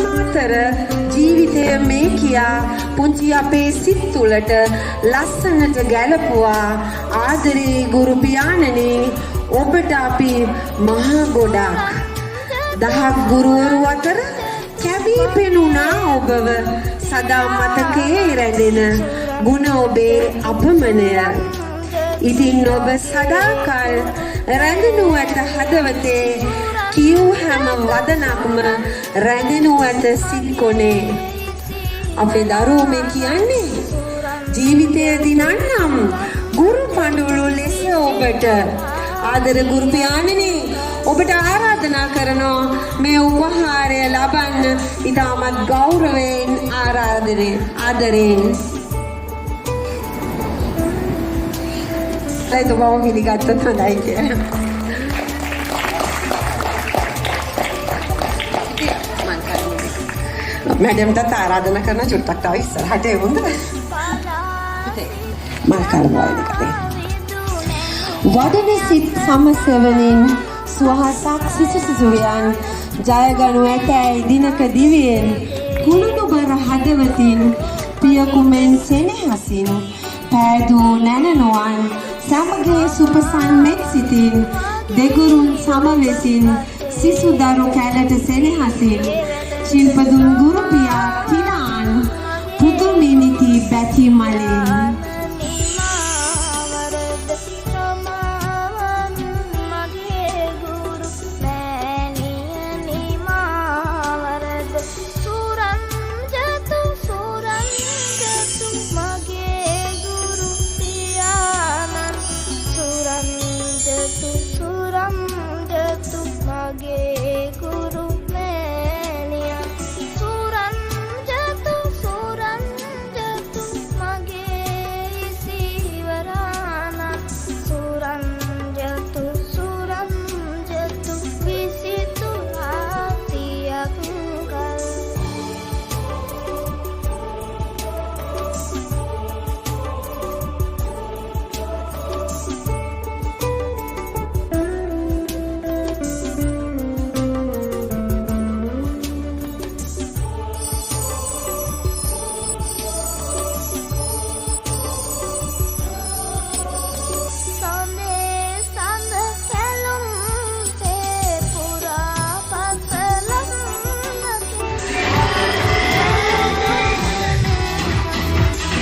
මාතර ජීවිතය මේ කියා පුංචි අපේ සිත් තුළට ලස්සනට ගැලපුවා ආදරේ ගුරු පියාණනි ඔබට අපි මහා ගොඩක් දහක් ගුරුවරු අතර කැවී පෙනුණා ඔබව සදා මතකයේ රැඳෙන ගුණ ඔබේ අපමණය ඉතින් ඔබ සදාකල් රැඳෙනු ඇත හදවතේ කියූ හැම වදනක්ම රැඳෙනු ඇත සිත් කොනේ අපේ දරුවෝ මේ කියන්නේ ජීවිතය දිනන්නම් ගුරු පඬුරු ලෙස ඔබට ආදර ගුරු පියාණනි ඔබට ආරාධනා කරනවා මේ උපහාරය ලබන්න ඉතාමත් ගෞරවයෙන් ආදරයෙන් රයිතුමාව පිළිගත්තත් හොඳයි කියලා. මැඩම්ටත් ආරාධනා කරන චුට්ටක් තව ඉස්සරහට එමුද? වදන සිත් සමසෙවණින් සුවහසක් සිසුසිසුවියන් ජයගනු ඇතැයි දිනක දිවියෙන් කුළුණු බර හදවතින් පියකුමෙන් සෙනෙහසින් පෑදූ නැනනුවන් සමගේ සුපසන් මෙත් සිතින් දෙගුරුන් සමවෙසින් සිසු දරු කැලට සෙනෙහසින් ශිල්පදුන් ගුරු පියා තිනාන් පුදුමිනිති බැති මලේ